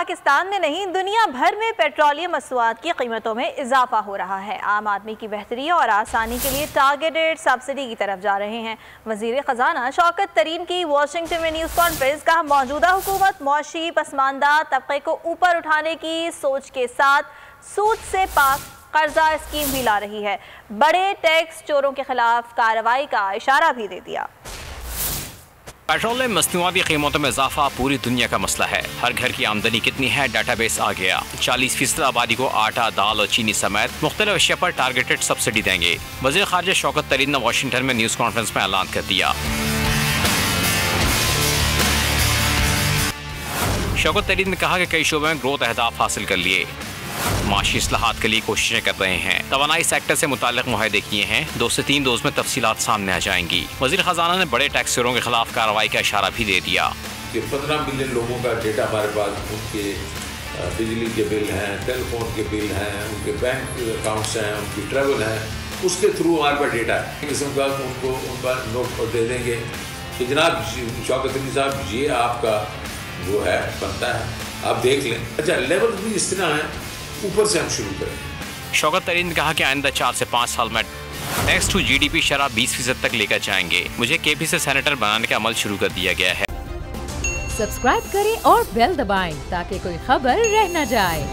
पाकिस्तान में नहीं दुनिया भर में पेट्रोलियम मसनूआत की कीमतों में इजाफा हो रहा है। आम आदमी की बेहतरी और आसानी के लिए टारगेटेड सब्सिडी की तरफ जा रहे हैं। वजीर खजाना शौकत तरीन की वाशिंगटन में न्यूज़ कॉन्फ्रेंस कहा, मौजूदा हुकूमत मौशी पसमानदा तबके को ऊपर उठाने की सोच के साथ सूद से पाक कर्जा स्कीम भी ला रही है। बड़े टैक्स चोरों के खिलाफ कार्रवाई का इशारा भी दे दिया। पेट्रोलियम मसनूआती कीमतों में इजाफा पूरी दुनिया का मसला है। हर घर की आमदनी कितनी है, डाटाबेस आ गया। 40% आबादी को आटा, दाल और चीनी समेत मुख्तलिफ अशिया पर टारगेटेड सब्सिडी देंगे। वज़ीर ख़ारिजा शौकत तरीन ने वाशिंगटन में न्यूज़ कॉन्फ्रेंस में ऐलान कर दिया। शौकत तरीन ने कहा कि कई शोबों में ग्रोथ अहदाफ हासिल कर लिए, माशी इस्लाहात के लिए कोशिशें कर रहे हैं। तवानाई सेक्टर से मुताल्लिक मुआहदे किए हैं। 2 से 3 रोज में तफसीलात सामने आ जाएंगी। वज़ीर खजाना ने बड़े टैक्स चोरों के खिलाफ कार्रवाई का इशारा भी दे दिया। 15 मिलियन लोगों का डेटा हमारे पास, उनके बिजली के बिल हैं, टेलीफोन के बिल हैं, उनके बैंक अकाउंट्स हैं, उनकी ट्रैवल हैं, उसके थ्रू हमारे पास डेटा है। किस्म का उनको उन पर नोट पर दे देंगे कि जनाब शौकत अली साहब ये आपका वो है, बनता है, आप देख लें। अच्छा, लेवल भी इस तरह है, ऊपर से हम शुरू करें। शौकत तरीन ने कहा कि आइंदा 4 से 5 साल में टैक्स टू GDP शरह 20% तक लेकर जाएंगे। मुझे KP से सेनेटर बनाने का अमल शुरू कर दिया गया है। सब्सक्राइब करें और बेल दबाएं ताकि कोई खबर रह न जाए।